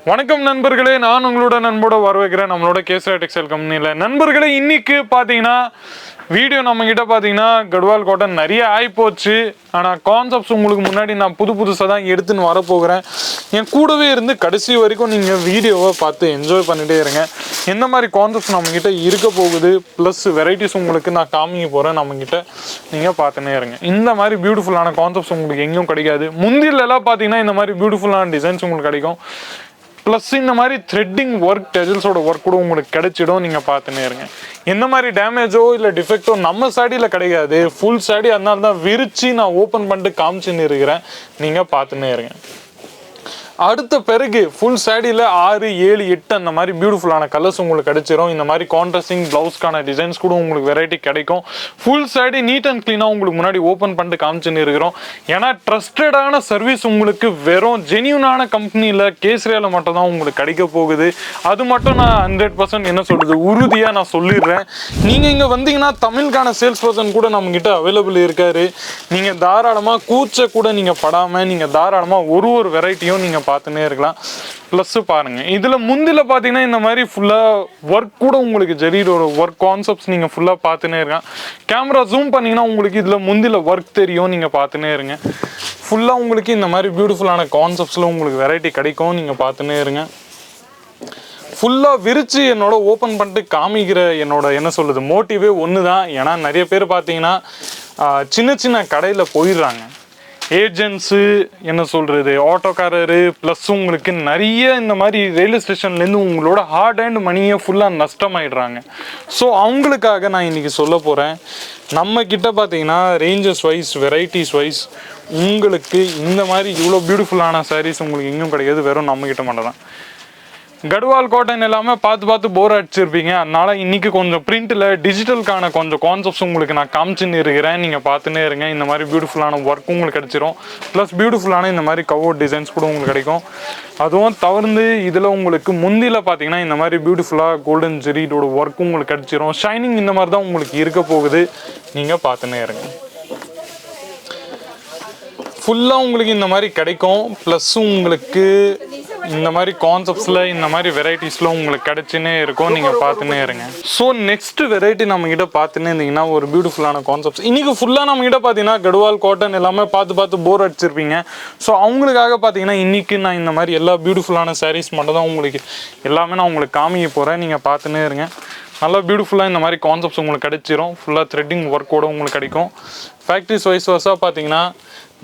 வணக்கம் நண்பர்களே, நான் உங்களோட நண்போட வரவேற்கிறேன் நம்மளோட 𝐂𝐸𝐴 டெக்ஸ்டைல் கம்பெனியில். நண்பர்களே, இன்னைக்கு பார்த்தீங்கன்னா வீடியோ நம்மக்கிட்ட பார்த்தீங்கன்னா கட்வால் காட்டன் நிறைய ஆகிப்போச்சு. ஆனால் கான்செப்ட்ஸ் உங்களுக்கு முன்னாடி நான் புதுசாக தான் எடுத்துன்னு வரப்போகிறேன். என் கூடவே இருந்து கடைசி வரைக்கும் நீங்கள் வீடியோவை பார்த்து என்ஜாய் பண்ணிகிட்டே இருங்க. எந்த மாதிரி கான்செப்ட்ஸ் நம்மக்கிட்ட இருக்க போகுது ப்ளஸ் வெரைட்டிஸ் உங்களுக்கு நான் காமிக்க போகிறேன். நம்மக்கிட்ட நீங்கள் பார்த்துனே இருங்க. இந்த மாதிரி பியூட்டிஃபுல்லான கான்செப்ட்ஸ் உங்களுக்கு எங்கேயும் கிடைக்காது. முந்திலெல்லாம் பார்த்தீங்கன்னா இந்த மாதிரி பியூட்டிஃபுல்லான டிசைன்ஸ் உங்களுக்கு கிடைக்கும். ப்ளஸ் இந்த மாதிரி த்ரெட்டிங் ஒர்க், டெஜல்ஸோட ஒர்க் கூட உங்களுக்கு கிடைச்சிடும். நீங்கள் பார்த்துனே இருங்க. எந்த மாதிரி டேமேஜோ இல்லை டிஃபெக்டோ நம்ம சாடியில் கிடைக்காது. ஃபுல் சாடி அதனால தான் விரித்து நான் ஓப்பன் பண்ணிட்டு காமிச்சுன்னு இருக்கிறேன். நீங்கள் பார்த்துனே இருங்க. அடுத்த பிறகு ஃபுல் சாடியில் 6, 7, 8 அந்த மாதிரி பியூட்டிஃபுல்லான கலர்ஸ் உங்களுக்கு கிடைச்சிரும். இந்த மாதிரி கான்ட்ராஸ்டிங் ப்ளவுஸ்க்கான டிசைன்ஸ் கூட உங்களுக்கு வெரைட்டி கிடைக்கும். ஃபுல் சாடி நீட் அண்ட் க்ளீனாக உங்களுக்கு முன்னாடி ஓப்பன் பண்ணிட்டு காமிச்சுன்னு இருக்கிறோம். ஏன்னா ட்ரஸ்டடான சர்வீஸ் உங்களுக்கு வெறும் ஜென்யூனான கம்பெனியில் 𝐂𝐸𝐴ல மட்டும் தான் உங்களுக்கு கிடைக்க போகுது. அது மட்டும் நான் 100% என்ன சொல்கிறது உறுதியாக நான் சொல்லிடுறேன். நீங்கள் இங்கே வந்தீங்கன்னா தமிழுக்கான சேல்ஸ் பர்சன் கூட நம்மக்கிட்ட அவைலபிள் இருக்காரு. நீங்கள் தாராளமாக கூச்ச கூட நீங்கள் படாமல் நீங்கள் தாராளமாக ஒரு வெரைட்டியும் நீங்கள் பார்த்துனே இருக்கலாம். ப்ளஸ் பாருங்கள், இதில் முந்தில் பார்த்தீங்கன்னா இந்த மாதிரி ஃபுல்லாக ஒர்க் கூட உங்களுக்கு ஜெரியோட ஒர்க் கான்செப்ட்ஸ் நீங்கள் ஃபுல்லாக பார்த்துனே இருக்கலாம். கேமரா ஜூம் பண்ணிங்கன்னா உங்களுக்கு இதில் முந்தில் ஒர்க் தெரியும். நீங்கள் பார்த்துனே இருங்க. ஃபுல்லாக உங்களுக்கு இந்த மாதிரி பியூட்டிஃபுல்லான கான்செப்ட்ஸில் உங்களுக்கு வெரைட்டி கிடைக்கும். நீங்கள் பார்த்துனே இருங்க. ஃபுல்லாக விரித்து என்னோட ஓப்பன் பண்ணிட்டு காமிக்கிற என்னோட என்ன சொல்கிறது மோட்டிவே ஒன்று தான். ஏன்னா நிறைய பேர் பார்த்தீங்கன்னா சின்ன கடையில் போயிடுறாங்க. ஏஜென்ட்ஸு என்ன சொல்கிறது ஆட்டோக்காரரு ப்ளஸ் உங்களுக்கு நிறைய இந்த மாதிரி ரயில்வே ஸ்டேஷன்லேருந்து உங்களோட ஹார்ட் அண்ட் மணியை ஃபுல்லாக நஷ்டமாயிடுறாங்க. ஸோ அவங்களுக்காக நான் இன்றைக்கி சொல்ல போகிறேன். நம்மக்கிட்ட பார்த்தீங்கன்னா ரேஞ்சஸ் வைஸ் வெரைட்டிஸ் வைஸ் உங்களுக்கு இந்த மாதிரி இவ்வளோ பியூட்டிஃபுல்லான சாரீஸ் உங்களுக்கு எங்கேயும் கிடையாது. வெறும் நம்மக்கிட்ட மட்டும் தான். கட்வால் காட்டன் எல்லாமே பார்த்து போர் அடிச்சிருப்பீங்க. அதனால இன்னைக்கு கொஞ்சம் பிரிண்டில் டிஜிட்டலுக்கான கொஞ்சம் கான்செப்ட்ஸ் உங்களுக்கு நான் காமிச்சுன்னு இருக்கிறேன். நீங்கள் பார்த்துன்னே இருங்க. இந்த மாதிரி பியூட்டிஃபுல்லான ஒர்க் உங்களுக்கு கிடைச்சிரும். ப்ளஸ் பியூட்டிஃபுல்லான இந்த மாதிரி கவர் டிசைன்ஸ் கூட உங்களுக்கு கிடைக்கும். அதுவும் தவிர்த்து இதில் உங்களுக்கு முந்தியில் பார்த்தீங்கன்னா இந்த மாதிரி பியூட்டிஃபுல்லாக கோல்டன் ஜெரியோட ஒர்க்கும் உங்களுக்கு கிடைச்சிரும். ஷைனிங் இந்த மாதிரி தான் உங்களுக்கு இருக்க போகுது. நீங்கள் பார்த்துன்னே இருங்க. ஃபுல்லாக உங்களுக்கு இந்த மாதிரி கிடைக்கும். ப்ளஸ் உங்களுக்கு இந்த மாதிரி கான்செப்ட்ஸில் இந்த மாதிரி வெரைட்டிஸில் உங்களுக்கு கிடைச்சினே இருக்கும். நீங்கள் பார்த்துன்னே இருங்க. ஸோ நெக்ஸ்ட் வெரைட்டி நம்மக்கிட்ட பார்த்துன்னே இருந்தீங்கன்னா ஒரு பியூட்டிஃபுல்லான கான்செப்ட்ஸ். இன்றைக்கி ஃபுல்லாக நம்மக்கிட்ட பார்த்தீங்கன்னா கட்வால் காட்டன் எல்லாமே பார்த்து போர் அடிச்சிருப்பீங்க. ஸோ அவங்களுக்காக பார்த்தீங்கன்னா இன்றைக்கி நான் இந்த மாதிரி எல்லா பியூட்டிஃபுல்லான சாரீஸ் மட்டும் தான் உங்களுக்கு எல்லாமே நான் உங்களுக்கு காமிக்க போகிறேன். நீங்கள் பார்த்துன்னே இருங்க. நல்லா பியூட்டிஃபுல்லாக இந்த மாதிரி கான்செப்ட்ஸ் உங்களுக்கு கிடைச்சிரும். ஃபுல்லாக த்ரெட்டிங் ஒர்க்கோடு உங்களுக்கு கிடைக்கும். ஃபேக்ட்ரிஸ் வைஸாக பார்த்தீங்கன்னா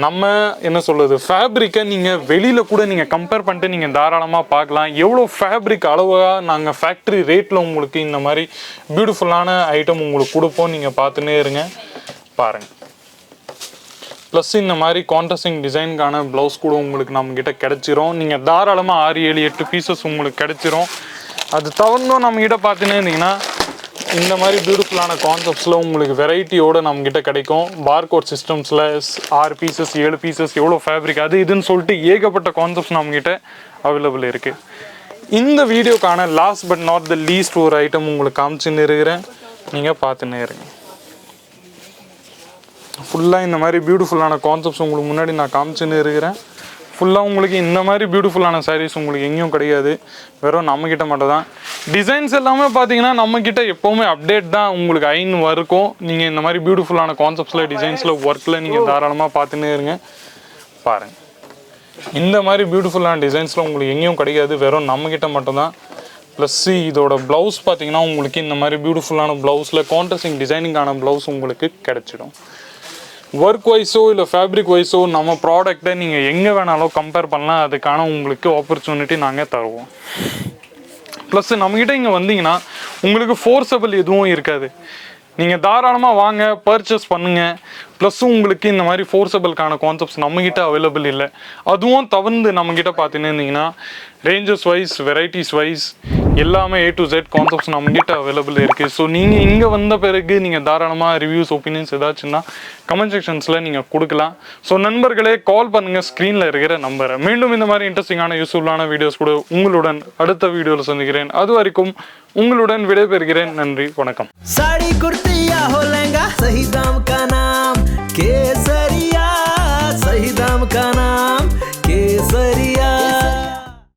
நம்ம என்ன சொல்கிறது ஃபேப்ரிக்கை நீங்கள் வெளியில் கூட நீங்கள் கம்பேர் பண்ணிட்டு நீங்கள் தாராளமாக பார்க்கலாம். எவ்வளோ ஃபேப்ரிக் அளவாக நாங்கள் ஃபேக்ட்ரி ரேட்டில் உங்களுக்கு இந்த மாதிரி பியூட்டிஃபுல்லான ஐட்டம் உங்களுக்கு கொடுப்போம். நீங்கள் பார்த்துன்னே இருங்க. பாருங்கள். ப்ளஸ் இந்த மாதிரி கான்ட்ராஸ்டிங் டிசைனுக்கான ப்ளவுஸ் கூட உங்களுக்கு நம்மக்கிட்ட கிடைச்சிரும். நீங்கள் தாராளமாக 6, 7, 8 பீசஸ் உங்களுக்கு கிடைச்சிரும். அது தவிர்த்தும் நம்மக்கிட்ட பார்த்துன்னே இருந்தீங்கன்னா இந்த மாதிரி பியூட்டிஃபுல்லான கான்செப்ட்ஸில் உங்களுக்கு வெரைட்டியோடு நம்மக்கிட்ட கிடைக்கும். பார்கோட் சிஸ்டம்ஸில் 6 பீசஸ் 7 பீசஸ் எவ்வளோ ஃபேப்ரிக் அது இதுன்னு சொல்லிட்டு ஏகப்பட்ட கான்செப்ட்ஸ் நம்மக்கிட்ட அவைலபிள் இருக்குது. இந்த வீடியோக்கான last but not the least ஒரு ஐட்டம் உங்களுக்கு காமிச்சுன்னு இருக்கிறேன். நீங்கள் பார்த்துன்னே இருங்க. ஃபுல்லாக இந்த மாதிரி பியூட்டிஃபுல்லான கான்செப்ட்ஸ் உங்களுக்கு முன்னாடி நான் காமிச்சுன்னு இருக்கிறேன். ஃபுல்லாக உங்களுக்கு இந்த மாதிரி பியூட்டிஃபுல்லான சாரீஸ் உங்களுக்கு எங்கேயும் கிடையாது. வெறும் நம்மக்கிட்ட மட்டும் தான். டிசைன்ஸ் எல்லாமே பார்த்தீங்கன்னா நம்மக்கிட்ட எப்போவுமே அப்டேட் தான் உங்களுக்கு இருக்கும். நீங்கள் இந்த மாதிரி பியூட்டிஃபுல்லான கான்செப்ட்ஸில் டிசைன்ஸில் ஒர்க்கில் நீங்கள் தாராளமாக பார்த்துன்னே இருங்க. பாருங்கள். இந்த மாதிரி பியூட்டிஃபுல்லான டிசைன்ஸில் உங்களுக்கு எங்கேயும் கிடைக்காது. வெறும் நம்மக்கிட்ட மட்டும்தான். ப்ளஸ் இதோட ப்ளவுஸ் பார்த்தீங்கன்னா உங்களுக்கு இந்த மாதிரி பியூட்டிஃபுல்லான ப்ளவுஸில் கான்ட்ராஸ்டிங் டிசைனிங்கான ப்ளவுஸ் உங்களுக்கு கிடைச்சிடும். ஒர்க் வைஸோ இல்லை ஃபேப்ரிக் வைஸோ நம்ம ப்ராடக்டை நீங்கள் எங்கே வேணாலும் கம்பேர் பண்ணலாம். அதுக்கான உங்களுக்கு ஆப்பர்ச்சுனிட்டி நாங்கள் தருவோம். ப்ளஸ் நம்மக்கிட்ட இங்கே வந்தீங்கன்னா உங்களுக்கு ஃபோர்ஸபிள் எதுவும் இருக்காது. நீங்கள் தாராளமாக வாங்க, பர்ச்சேஸ் பண்ணுங்கள். ப்ளஸ் உங்களுக்கு இந்த மாதிரி ஃபோர்ஸபிள்கான கான்செப்ட்ஸ் நம்மக்கிட்ட அவைலபிள் இல்லை. அதுவும் தவிர்த்து நம்மக்கிட்ட பார்த்துன்னு இருந்தீங்கன்னா ரேஞ்சஸ் வைஸ் வெரைட்டிஸ் வைஸ் எல்லாமே A to Z கான்செப்ட்ஸ் நம்மக்கிட்ட அவைலபிள் இருக்குது. ஸோ நீங்கள் இங்கே வந்த பிறகு நீங்கள் தாராளமாக ரிவ்யூஸ் ஒப்பீனியன்ஸ் ஏதாச்சுன்னா கமெண்ட் செக்ஷன்ஸில் நீங்கள் கொடுக்கலாம். ஸோ நண்பர்களே, கால் பண்ணுங்கள் ஸ்க்ரீனில் இருக்கிற நம்பரை. மீண்டும் இந்த மாதிரி இன்ட்ரெஸ்டிங்கான யூஸ்ஃபுல்லான வீடியோஸ் கூட உங்களுடன் அடுத்த வீடியோவில் சந்திக்கிறேன். அது வரைக்கும் உங்களுடன் விடைபெறுகிறேன். நன்றி, வணக்கம். साड़ी कुर्ती या हो लहंगा, सही दाम का नाम केसरिया, सही दाम का नाम।